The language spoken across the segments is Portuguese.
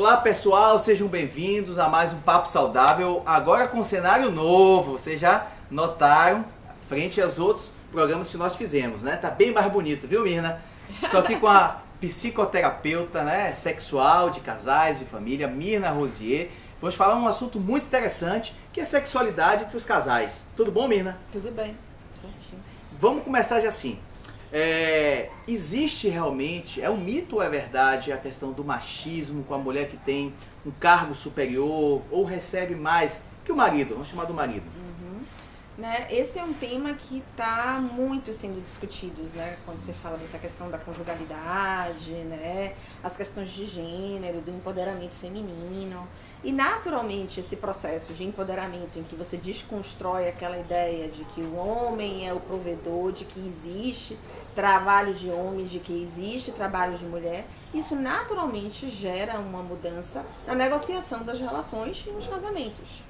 Olá pessoal, sejam bem-vindos a mais um Papo Saudável, agora com cenário novo. Vocês já notaram, frente aos outros programas que nós fizemos, né? Tá bem mais bonito, viu, Mirna? Estou aqui com a psicoterapeuta, né, sexual, de casais, de família, Mirna Rosier. Vamos falar um assunto muito interessante, que é a sexualidade entre os casais. Tudo bom, Mirna? Tudo bem, certinho. Vamos começar já assim. Existe realmente, é um mito ou é verdade a questão do machismo com a mulher que tem um cargo superior ou recebe mais que o marido? Vamos chamar do marido. Né? Esse é um tema que está muito sendo discutido, né? Quando você fala dessa questão da conjugalidade, né? As questões de gênero, do empoderamento feminino. E naturalmente esse processo de empoderamento em que você desconstrói aquela ideia de que o homem é o provedor, de que existe trabalho de homem, de que existe trabalho de mulher, isso naturalmente gera uma mudança na negociação das relações e nos casamentos.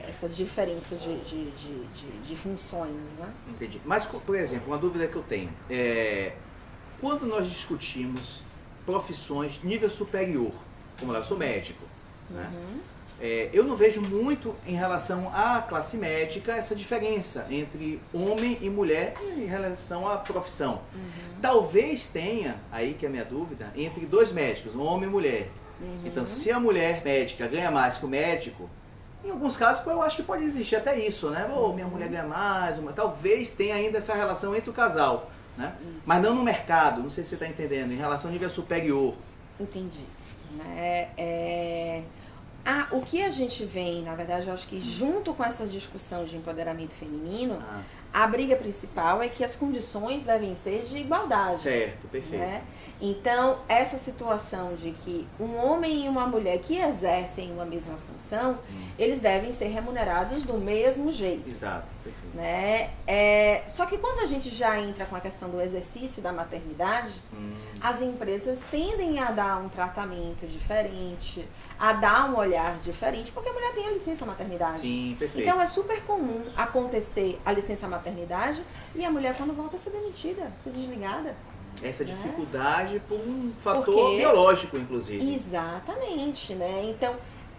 Essa diferença de funções, né? Entendi. Mas, por exemplo, uma dúvida que eu tenho quando nós discutimos profissões de nível superior, como eu sou médico, né? Eu não vejo muito em relação à classe médica essa diferença entre homem e mulher em relação à profissão. Talvez tenha, aí que é a minha dúvida, entre dois médicos, um homem e mulher. Então, se a mulher médica ganha mais que o médico, em alguns casos eu acho que pode existir até isso, né? Minha mulher ganha mais, talvez tenha ainda essa relação entre o casal, né? Mas não no mercado, não sei se você está entendendo, em relação ao nível superior. Entendi. O que a gente vem, na verdade, eu acho que junto com essa discussão de empoderamento feminino, a briga principal é que as condições devem ser de igualdade. Certo, perfeito. Né? Então, essa situação de que um homem e uma mulher que exercem uma mesma função, eles devem ser remunerados do mesmo jeito. Exato, perfeito. Né? Só que quando a gente já entra com a questão do exercício da maternidade, as empresas tendem a dar um tratamento diferente, a dar um olhar diferente, porque a mulher tem a licença maternidade. Sim, perfeito. Então é super comum acontecer a licença maternidade e a mulher quando volta ser demitida, ser desligada. Essa dificuldade por um fator biológico, inclusive. Exatamente, né? Então,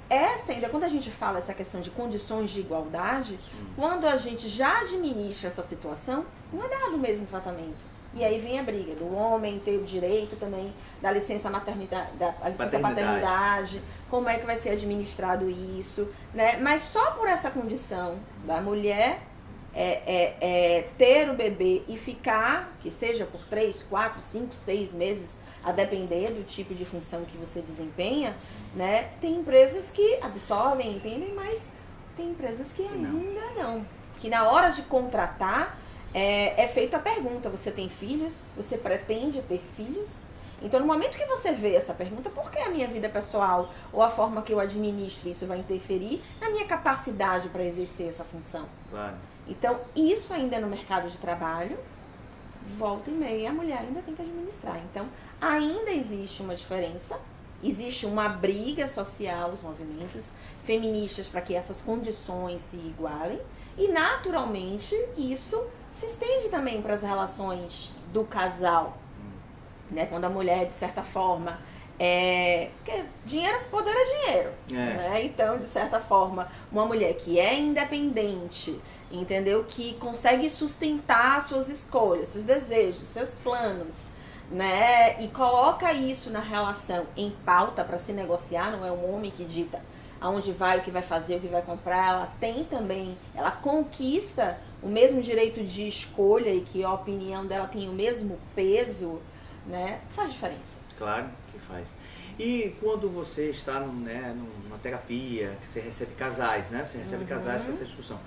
ainda quando a gente fala essa questão de condições de igualdade, quando a gente já administra essa situação, não é dado o mesmo tratamento. E aí vem a briga do homem ter o direito também da licença maternidade, paternidade, como é que vai ser administrado isso, né? Mas só por essa condição da mulher ter o bebê e ficar, que seja por 3, 4, 5, 6 meses, a depender do tipo de função que você desempenha, né? Tem empresas que absorvem, entendem, mas tem empresas que ainda não. Que na hora de contratar, é feita a pergunta: você tem filhos? Você pretende ter filhos? Então, no momento que você vê essa pergunta, por que a minha vida pessoal ou a forma que eu administro isso vai interferir na minha capacidade para exercer essa função? Claro. Então, isso ainda no mercado de trabalho, volta e meia, a mulher ainda tem que administrar. Então, ainda existe uma diferença, existe uma briga social, os movimentos feministas para que essas condições se igualem, e naturalmente isso se estende também para as relações do casal, né? Quando a mulher, de certa forma, porque dinheiro, poder é dinheiro, né? Então, de certa forma, uma mulher que é independente, entendeu? Que consegue sustentar suas escolhas, seus desejos, seus planos, né? E coloca isso na relação em pauta para se negociar, não é um homem que dita aonde vai, o que vai fazer, o que vai comprar. Ela tem também, ela conquista o mesmo direito de escolha e que a opinião dela tem o mesmo peso, né? Faz diferença. Claro que faz. E quando você está numa terapia, que você recebe casais, né? Você recebe casais para essa discussão.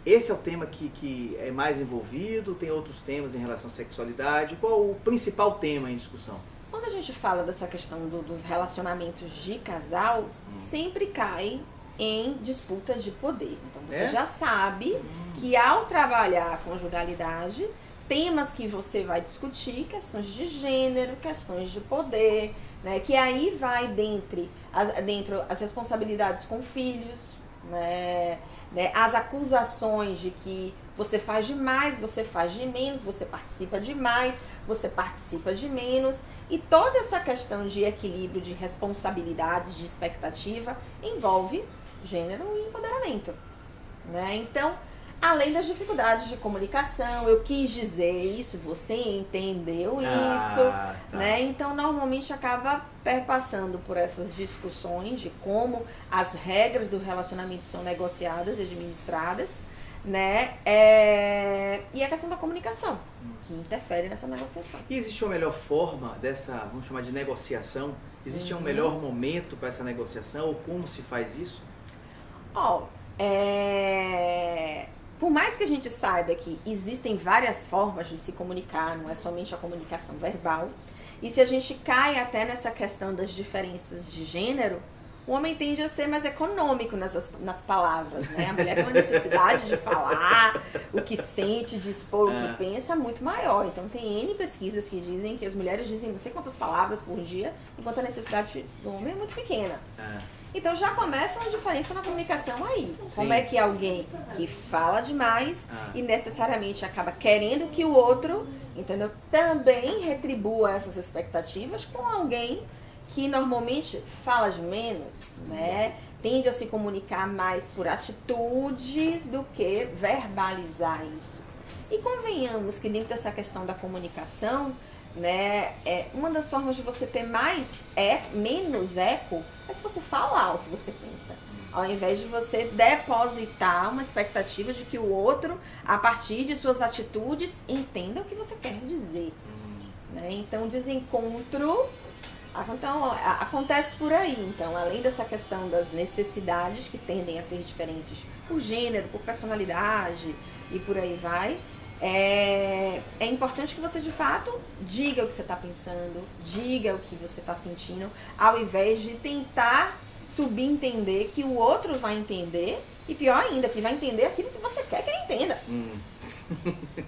Esse é o tema que é mais envolvido? Tem outros temas em relação à sexualidade? Qual o principal tema em discussão? Quando a gente fala dessa questão dos relacionamentos de casal, sempre cai em disputa de poder. Então você já sabe que ao trabalhar a conjugalidade, temas que você vai discutir, questões de gênero, questões de poder, né? Que aí vai dentro as responsabilidades com filhos, né? As acusações de que Você faz de mais, você faz de menos, você participa de mais, você participa de menos. E toda essa questão de equilíbrio, de responsabilidades, de expectativa, envolve gênero e empoderamento, né? Então, além das dificuldades de comunicação, eu quis dizer isso, você entendeu isso, Tá. né? Então, normalmente acaba perpassando por essas discussões de como as regras do relacionamento são negociadas e administradas, né? E a questão da comunicação, que interfere nessa negociação. E existe uma melhor forma dessa, vamos chamar de negociação? Existe um melhor momento para essa negociação ou como se faz isso? Por mais que a gente saiba que existem várias formas de se comunicar, não é somente a comunicação verbal, e se a gente cai até nessa questão das diferenças de gênero, o homem tende a ser mais econômico nas palavras, né? A mulher tem uma necessidade de falar o que sente, de expor o que pensa muito maior. Então tem N pesquisas que dizem que as mulheres dizem não sei quantas palavras por dia, enquanto a necessidade do homem é muito pequena. Então já começa uma diferença na comunicação aí. Sim. Como é que alguém que fala demais e necessariamente acaba querendo que o outro, entendeu, também retribua essas expectativas com alguém que normalmente fala de menos, né? Tende a se comunicar mais por atitudes do que verbalizar isso. E convenhamos que dentro dessa questão da comunicação, né, uma das formas de você ter menos eco é se você falar o que você pensa, ao invés de você depositar uma expectativa de que o outro, a partir de suas atitudes, entenda o que você quer dizer, né? Então, o desencontro acontece por aí. Então, além dessa questão das necessidades que tendem a ser diferentes por gênero, por personalidade e por aí vai, é importante que você de fato diga o que você está pensando, diga o que você está sentindo, ao invés de tentar subentender que o outro vai entender, e pior ainda, que vai entender aquilo que você quer que ele entenda.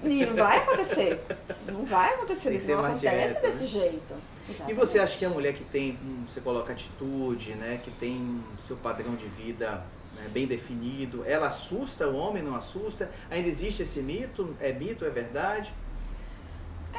E não vai acontecer. Não vai acontecer isso, não acontece desse jeito. Exatamente. E você acha que a mulher que tem, você coloca atitude, né, que tem seu padrão de vida, né, bem definido, ela assusta o homem, não assusta? Ainda existe esse mito? É mito, é verdade?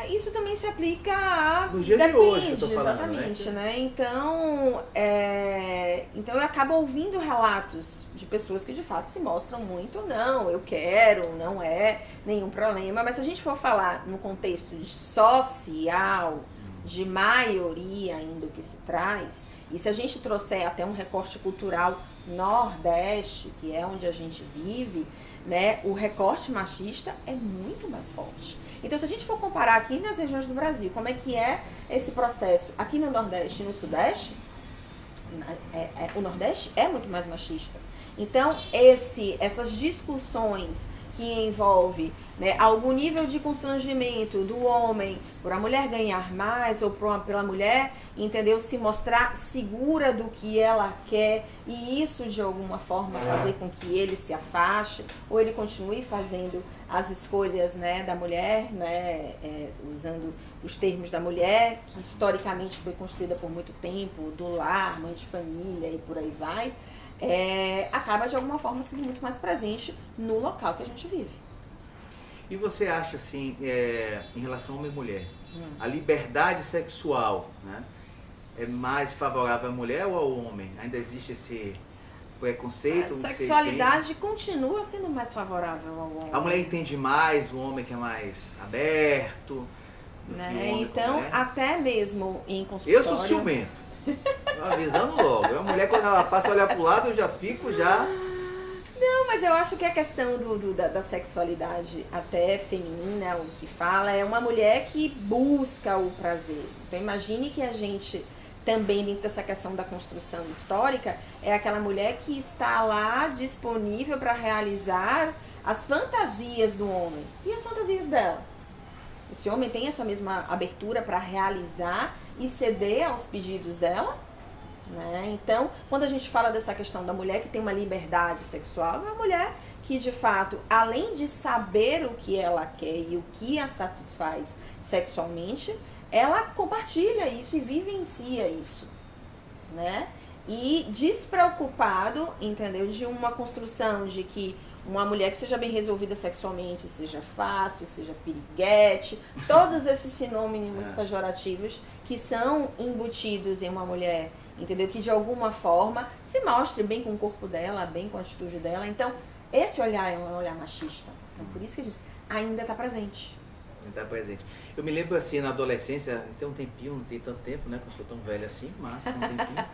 Isso também se aplica no dia de hoje que eu tô falando, exatamente, né? Então eu acabo ouvindo relatos de pessoas que de fato se mostram muito, não, eu quero, não é nenhum problema, mas se a gente for falar no contexto social, de maioria ainda que se traz, e se a gente trouxer até um recorte cultural nordeste, que é onde a gente vive, né, o recorte machista é muito mais forte. Então, se a gente for comparar aqui nas regiões do Brasil, como é que é esse processo aqui no Nordeste e no Sudeste, o Nordeste é muito mais machista. Então, essas discussões que envolvem, né, algum nível de constrangimento do homem por a mulher ganhar mais ou pela mulher, entendeu, se mostrar segura do que ela quer e isso de alguma forma fazer com que ele se afaste ou ele continue fazendo as escolhas, né, da mulher, né, usando os termos da mulher, que historicamente foi construída por muito tempo, do lar, mãe de família e por aí vai, acaba de alguma forma sendo muito mais presente no local que a gente vive. E você acha assim, em relação a homem e mulher, a liberdade sexual, né, é mais favorável à mulher ou ao homem? Ainda existe esse preconceito? A sexualidade continua sendo mais favorável ao homem. A mulher entende mais, o homem que é mais aberto, né? Então, até mesmo em consultório... Eu sou ciumento, avisando logo. A mulher, quando ela passa a olhar pro lado, eu já fico, já... Não, mas eu acho que a questão da sexualidade até feminina, o que fala, é uma mulher que busca o prazer. Então, imagine que a gente... também dentro dessa questão da construção histórica, é aquela mulher que está lá disponível para realizar as fantasias do homem. E as fantasias dela? Esse homem tem essa mesma abertura para realizar e ceder aos pedidos dela? Né? Então, quando a gente fala dessa questão da mulher que tem uma liberdade sexual, é uma mulher que, de fato, além de saber o que ela quer e o que a satisfaz sexualmente, ela compartilha isso e vivencia isso, né? E despreocupado, entendeu? De uma construção de que uma mulher que seja bem resolvida sexualmente, seja fácil, seja piriguete, todos esses sinônimos pejorativos que são embutidos em uma mulher, entendeu? Que de alguma forma se mostre bem com o corpo dela, bem com a atitude dela. Então, esse olhar é um olhar machista. Então, por isso que eu disse, ainda está presente. Está presente. Eu me lembro assim, na adolescência, tem um tempinho, não tem tanto tempo, né? Que eu sou tão velho assim, mas tem um tempinho.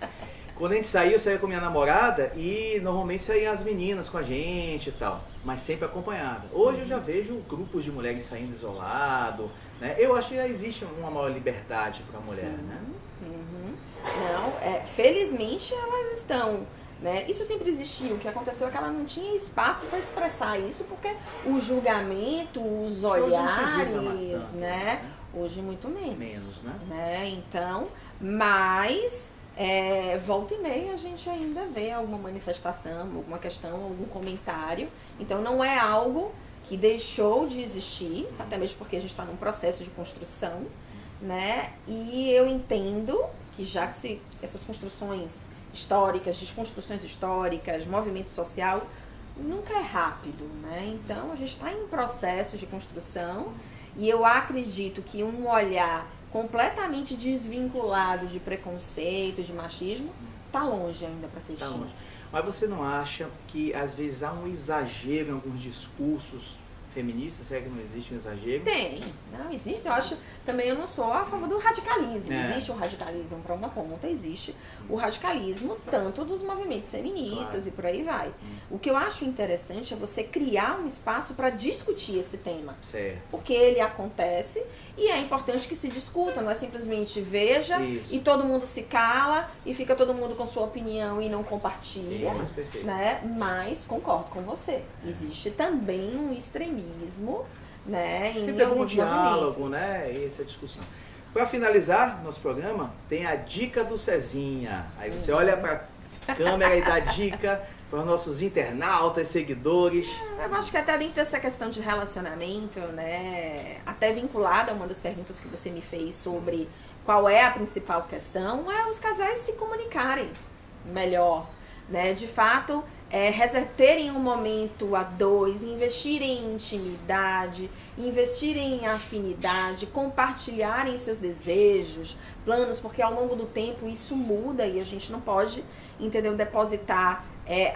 Quando a gente saía, eu saía com minha namorada e normalmente saíam as meninas com a gente e tal, mas sempre acompanhada. Hoje eu já vejo grupos de mulheres saindo isolado, né? Eu acho que existe uma maior liberdade para a mulher, né? Não, felizmente elas estão, né? Isso sempre existiu. O que aconteceu é que ela não tinha espaço para expressar isso, porque o julgamento, os olhares, né? Hoje muito menos, né? Então, mas volta e meia a gente ainda vê alguma manifestação, alguma questão, algum comentário. Então não é algo que deixou de existir, até mesmo porque a gente está num processo de construção, né? E eu entendo que já que essas construções históricas, desconstruções históricas, movimento social, nunca é rápido, né? Então a gente está em processo de construção e eu acredito que um olhar completamente desvinculado de preconceito, de machismo, está longe ainda para ser extinto. Mas você não acha que às vezes há um exagero em alguns discursos feministas? Será que não existe um exagero? Tem, não existe. Eu acho, também eu não sou a favor do radicalismo. Existe o radicalismo para uma ponta, existe o radicalismo tanto dos movimentos feministas e por aí vai. O que eu acho interessante é você criar um espaço para discutir esse tema. Certo. Porque ele acontece e é importante que se discuta, não é simplesmente veja e todo mundo se cala e fica todo mundo com sua opinião e não compartilha, né? Mas concordo com você. Existe também um extremismo, né? Sempre é bom diálogo, né? Essa discussão. Para finalizar nosso programa, tem a dica do Cezinha. Aí você olha para a câmera e dá dica para os nossos internautas, seguidores. Eu acho que até dentro dessa questão de relacionamento, né, até vinculada a uma das perguntas que você me fez sobre qual é a principal questão, é os casais se comunicarem melhor, né? De fato, terem um momento a dois, investirem em intimidade, investirem em afinidade, compartilharem seus desejos, planos, porque ao longo do tempo isso muda e a gente não pode, entendeu, depositar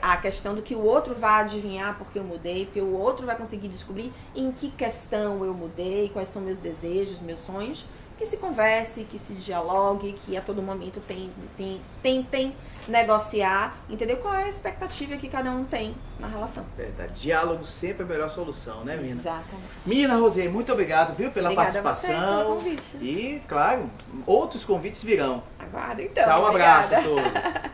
a questão do que o outro vai adivinhar porque eu mudei, porque o outro vai conseguir descobrir em que questão eu mudei, quais são meus desejos, meus sonhos. Que se converse, que se dialogue, que a todo momento tentem negociar, entendeu? Qual é a expectativa que cada um tem na relação. Verdade. Diálogo sempre é a melhor solução, né, Mina? Exatamente. Mina, Rosê, muito obrigado, viu, pela participação. Obrigada a vocês pelo convite. E, claro, outros convites virão. Aguardo, então. Tchau, um obrigada. abraço a todos.